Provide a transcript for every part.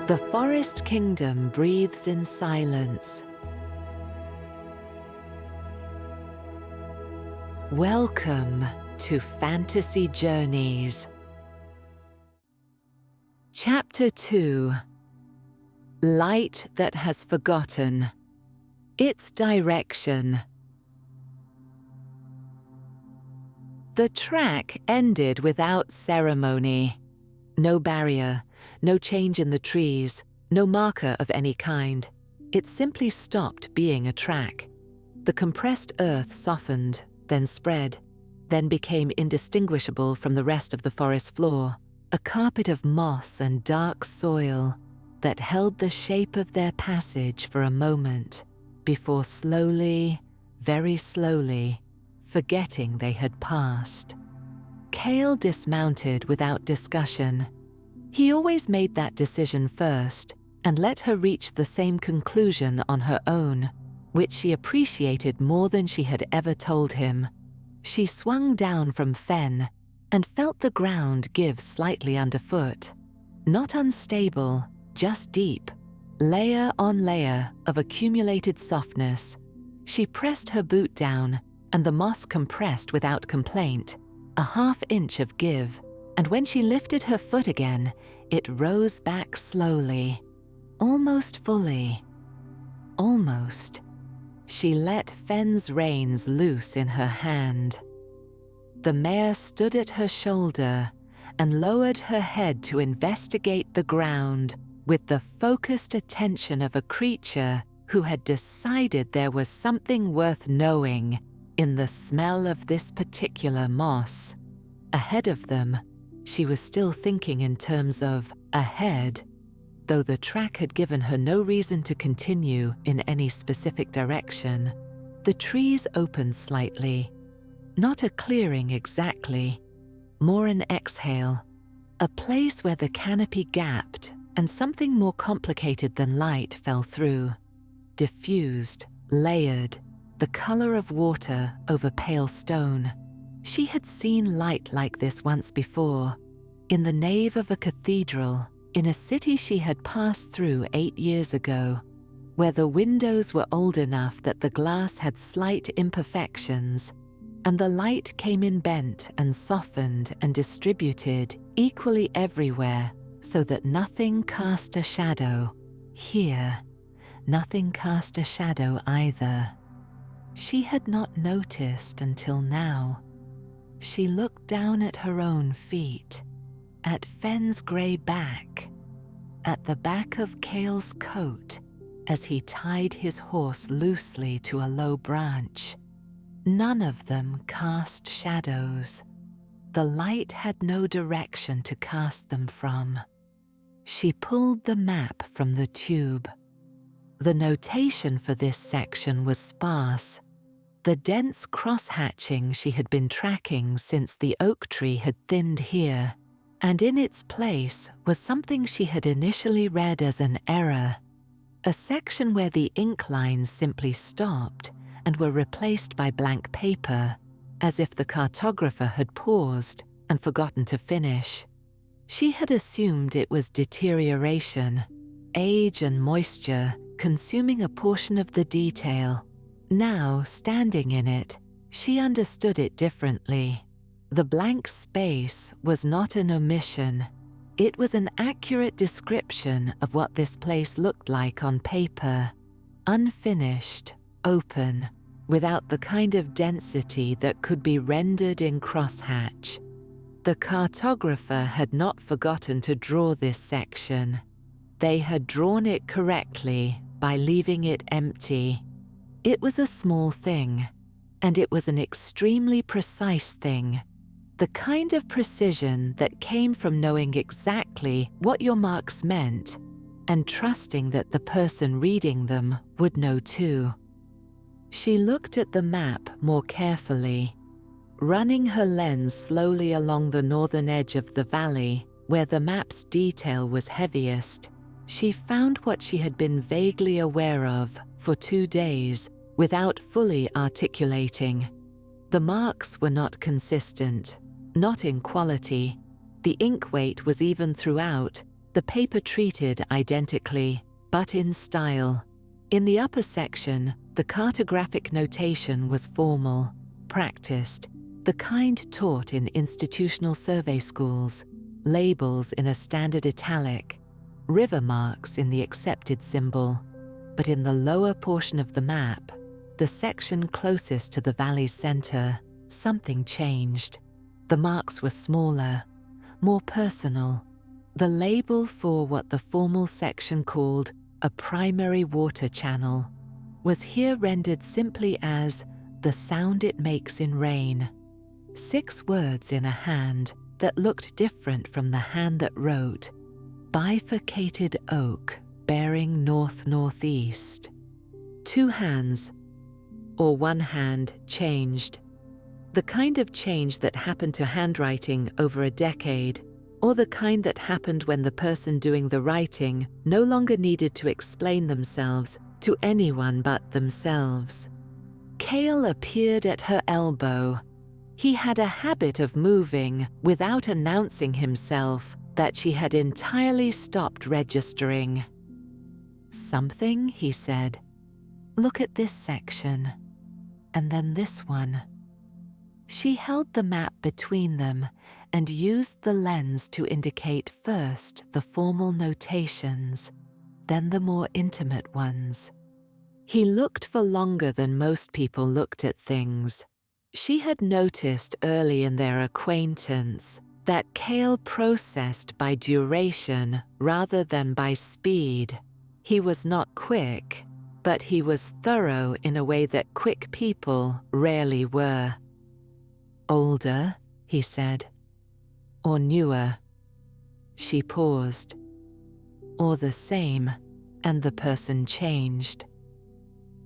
The forest kingdom breathes in silence. Welcome to Fantasy Journeys. Chapter 2. Light that has forgotten. Its direction. The track ended without ceremony. No barrier, no change in the trees, no marker of any kind. It simply stopped being a track. The compressed earth softened, then spread, then became indistinguishable from the rest of the forest floor, a carpet of moss and dark soil that held the shape of their passage for a moment, before slowly, very slowly, forgetting they had passed. Cael dismounted without discussion. He always made that decision first and let her reach the same conclusion on her own, which she appreciated more than she had ever told him. She swung down from Fenn and felt the ground give slightly underfoot. Not unstable, just deep, layer on layer of accumulated softness. She pressed her boot down, and the moss compressed without complaint, a half-inch of give, and when she lifted her foot again, it rose back slowly, almost fully. Almost. She let Fenn's reins loose in her hand. The mare stood at her shoulder and lowered her head to investigate the ground with the focused attention of a creature who had decided there was something worth knowing in the smell of this particular moss. Ahead of them, she was still thinking in terms of ahead, though the track had given her no reason to continue in any specific direction. The trees opened slightly. Not a clearing exactly, more an exhale, a place where the canopy gapped and something more complicated than light fell through. Diffused, layered, the color of water over pale stone. She had seen light like this once before, in the nave of a cathedral, in a city she had passed through 8 years ago, where the windows were old enough that the glass had slight imperfections, and the light came in bent and softened and distributed equally everywhere, so that nothing cast a shadow. Here, nothing cast a shadow either. She had not noticed until now. She looked down at her own feet, at Fenn's grey back, at the back of Cael's coat as he tied his horse loosely to a low branch. None of them cast shadows. The light had no direction to cast them from. She pulled the map from the tube. The notation for this section was sparse. The dense cross-hatching she had been tracking since the oak tree had thinned here, and in its place was something she had initially read as an error, a section where the ink lines simply stopped and were replaced by blank paper, as if the cartographer had paused and forgotten to finish. She had assumed it was deterioration, age and moisture consuming a portion of the detail. Now, standing in it, she understood it differently. The blank space was not an omission. It was an accurate description of what this place looked like on paper. Unfinished, open, without the kind of density that could be rendered in crosshatch. The cartographer had not forgotten to draw this section. They had drawn it correctly by leaving it empty. It was a small thing, and it was an extremely precise thing. The kind of precision that came from knowing exactly what your marks meant and trusting that the person reading them would know too. She looked at the map more carefully, running her lens slowly along the northern edge of the valley where the map's detail was heaviest. She found what she had been vaguely aware of for 2 days without fully articulating. The marks were not consistent, not in quality. The ink weight was even throughout, the paper treated identically, but in style. In the upper section, the cartographic notation was formal, practiced, the kind taught in institutional survey schools, labels in a standard italic, river marks in the accepted symbol. But in the lower portion of the map, the section closest to the valley's center, something changed. The marks were smaller, more personal. The label for what the formal section called a primary water channel was here rendered simply as the sound it makes in rain. 6 words in a hand that looked different from the hand that wrote, bifurcated oak bearing north-northeast. 2 hands, or 1 hand, changed. The kind of change that happened to handwriting over a decade, or the kind that happened when the person doing the writing no longer needed to explain themselves to anyone but themselves. Cael appeared at her elbow. He had a habit of moving without announcing himself that she had entirely stopped registering. "Something?" he said. "Look at this section, and then this one." She held the map between them and used the lens to indicate first the formal notations, then the more intimate ones. He looked for longer than most people looked at things. She had noticed early in their acquaintance that Cael processed by duration rather than by speed. He was not quick, but he was thorough in a way that quick people rarely were. "Older," he said. "Or newer?" She paused. "Or the same," and the person changed.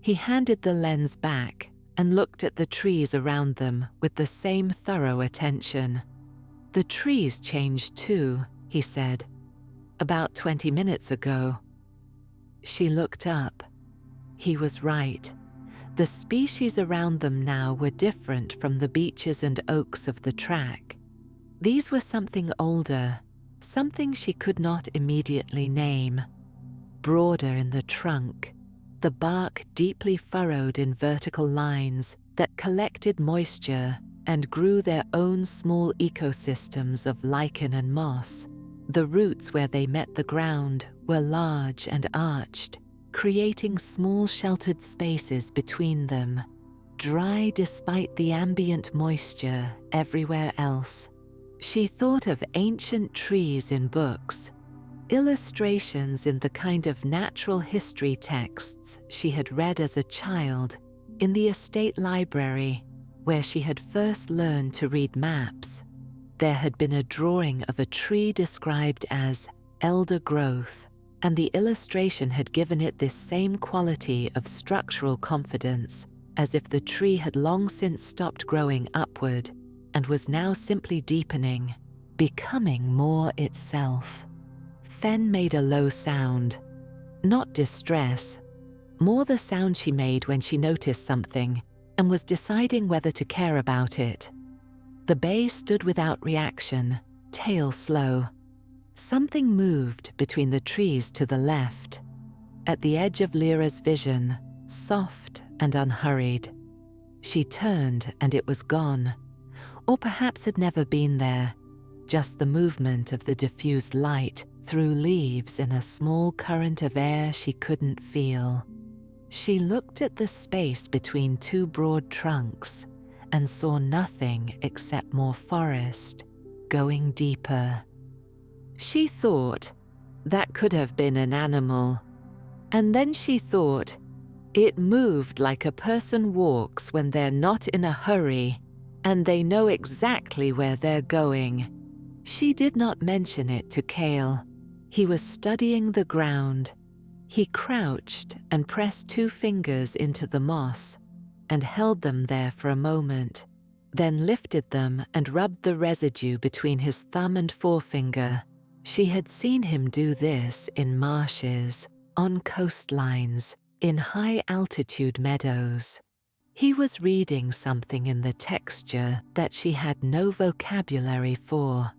He handed the lens back and looked at the trees around them with the same thorough attention. "The trees changed too," he said. "About 20 minutes ago." She looked up. He was right. The species around them now were different from the beeches and oaks of the track. These were something older, something she could not immediately name. Broader in the trunk, the bark deeply furrowed in vertical lines that collected moisture and grew their own small ecosystems of lichen and moss. The roots where they met the ground were large and arched, creating small sheltered spaces between them, dry despite the ambient moisture everywhere else. She thought of ancient trees in books, illustrations in the kind of natural history texts she had read as a child in the estate library, where she had first learned to read maps. There had been a drawing of a tree described as elder growth, and the illustration had given it this same quality of structural confidence, as if the tree had long since stopped growing upward and was now simply deepening, becoming more itself. Fenn made a low sound, not distress, more the sound she made when she noticed something and was deciding whether to care about it. The bay stood without reaction, tail slow. Something moved between the trees to the left, at the edge of Lira's vision, soft and unhurried. She turned and it was gone, or perhaps had never been there, just the movement of the diffused light through leaves in a small current of air she couldn't feel. She looked at the space between 2 broad trunks and saw nothing except more forest, going deeper. She thought that could have been an animal, and then she thought it moved like a person walks when they're not in a hurry and they know exactly where they're going. She did not mention it to Cael. He was studying the ground. He crouched and pressed 2 fingers into the moss and held them there for a moment, then lifted them and rubbed the residue between his thumb and forefinger. She had seen him do this in marshes, on coastlines, in high-altitude meadows. He was reading something in the texture that she had no vocabulary for.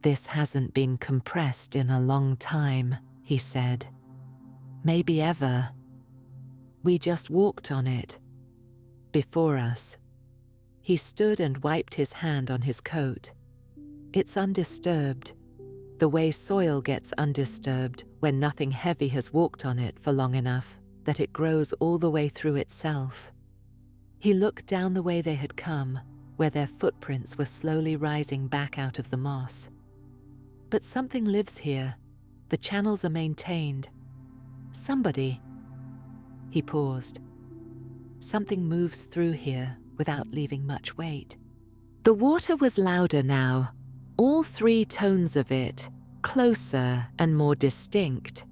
"This hasn't been compressed in a long time," he said. "Maybe ever. We just walked on it. Before us." He stood and wiped his hand on his coat. "It's undisturbed, the way soil gets undisturbed when nothing heavy has walked on it for long enough that it grows all the way through itself." He looked down the way they had come, where their footprints were slowly rising back out of the moss. "But something lives here. The channels are maintained. Somebody." He paused. "Something moves through here without leaving much weight." The water was louder now, all 3 tones of it, closer and more distinct.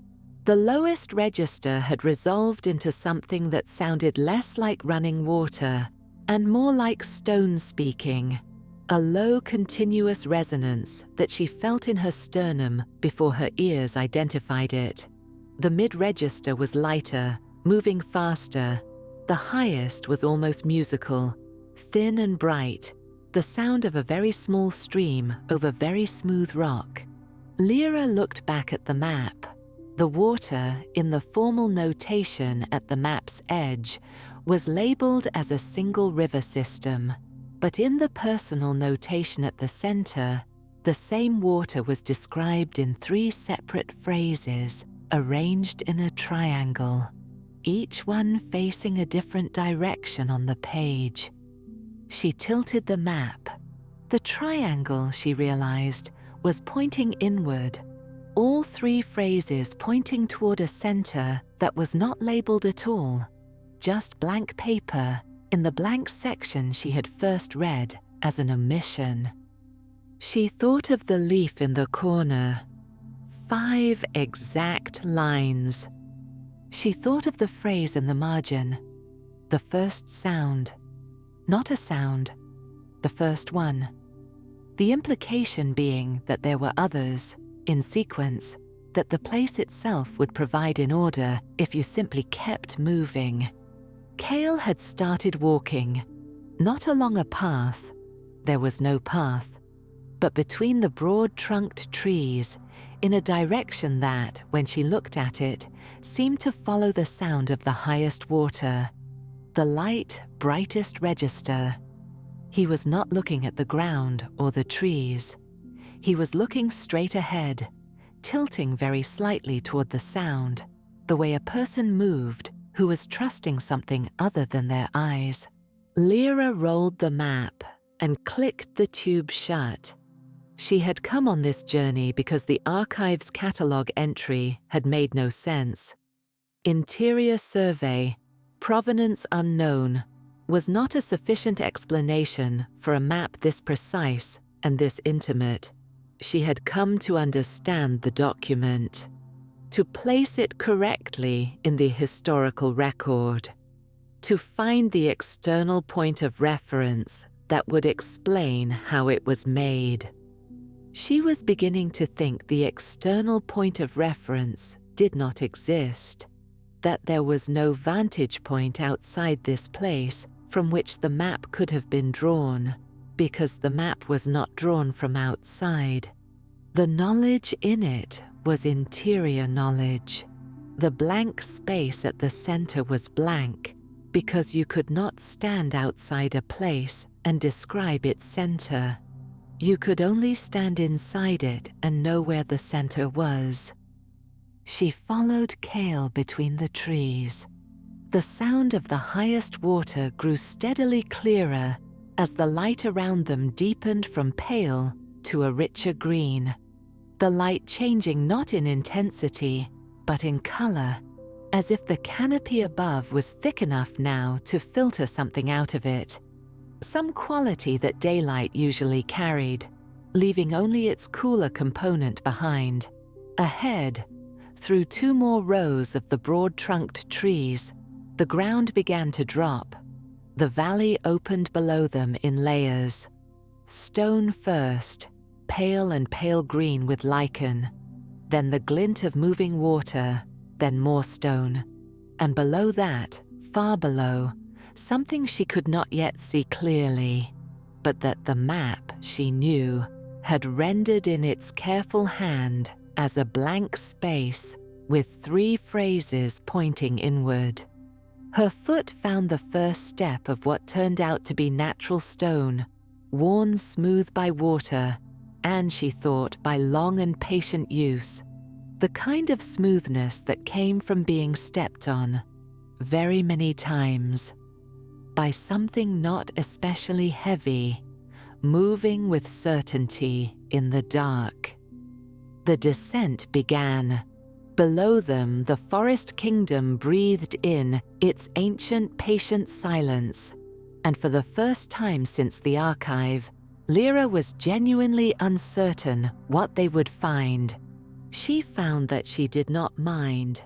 The lowest register had resolved into something that sounded less like running water and more like stone speaking, a low continuous resonance that she felt in her sternum before her ears identified it. The mid-register was lighter, moving faster. The highest was almost musical, thin and bright, the sound of a very small stream over very smooth rock. Lira looked back at the map. The water, in the formal notation at the map's edge, was labeled as a single river system, but in the personal notation at the center, the same water was described in 3 separate phrases, arranged in a triangle, each one facing a different direction on the page. She tilted the map. The triangle, she realized, was pointing inward, all 3 phrases pointing toward a center that was not labeled at all, just blank paper in the blank section she had first read as an omission. She thought of the leaf in the corner. 5 exact lines. She thought of the phrase in the margin. The first sound. Not a sound. The first one. The implication being that there were others, in sequence, that the place itself would provide in order if you simply kept moving. Cael had started walking, not along a path. There was no path, but between the broad-trunked trees, in a direction that, when she looked at it, seemed to follow the sound of the highest water, the light, brightest register. He was not looking at the ground or the trees. He was looking straight ahead, tilting very slightly toward the sound, the way a person moved who was trusting something other than their eyes. Lira rolled the map and clicked the tube shut. She had come on this journey because the archive's catalogue entry had made no sense. Interior survey, provenance unknown, was not a sufficient explanation for a map this precise and this intimate. She had come to understand the document, to place it correctly in the historical record, to find the external point of reference that would explain how it was made. She was beginning to think the external point of reference did not exist, that there was no vantage point outside this place from which the map could have been drawn, because the map was not drawn from outside. The knowledge in it was interior knowledge. The blank space at the center was blank, because you could not stand outside a place and describe its center. You could only stand inside it and know where the center was. She followed Cael between the trees. The sound of the highest water grew steadily clearer as the light around them deepened from pale to a richer green, the light changing not in intensity, but in color, as if the canopy above was thick enough now to filter something out of it, some quality that daylight usually carried, leaving only its cooler component behind. Ahead, through 2 more rows of the broad-trunked trees, the ground began to drop. The valley opened below them in layers. Stone first, pale and pale green with lichen, then the glint of moving water, then more stone, and below that, far below, something she could not yet see clearly, but that the map, she knew, had rendered in its careful hand as a blank space with 3 phrases pointing inward. Her foot found the first step of what turned out to be natural stone, worn smooth by water, and she thought by long and patient use, the kind of smoothness that came from being stepped on, very many times, by something not especially heavy, moving with certainty in the dark. The descent began. Below them, the forest kingdom breathed in its ancient, patient silence, and for the first time since the archive, Lira was genuinely uncertain what they would find. She found that she did not mind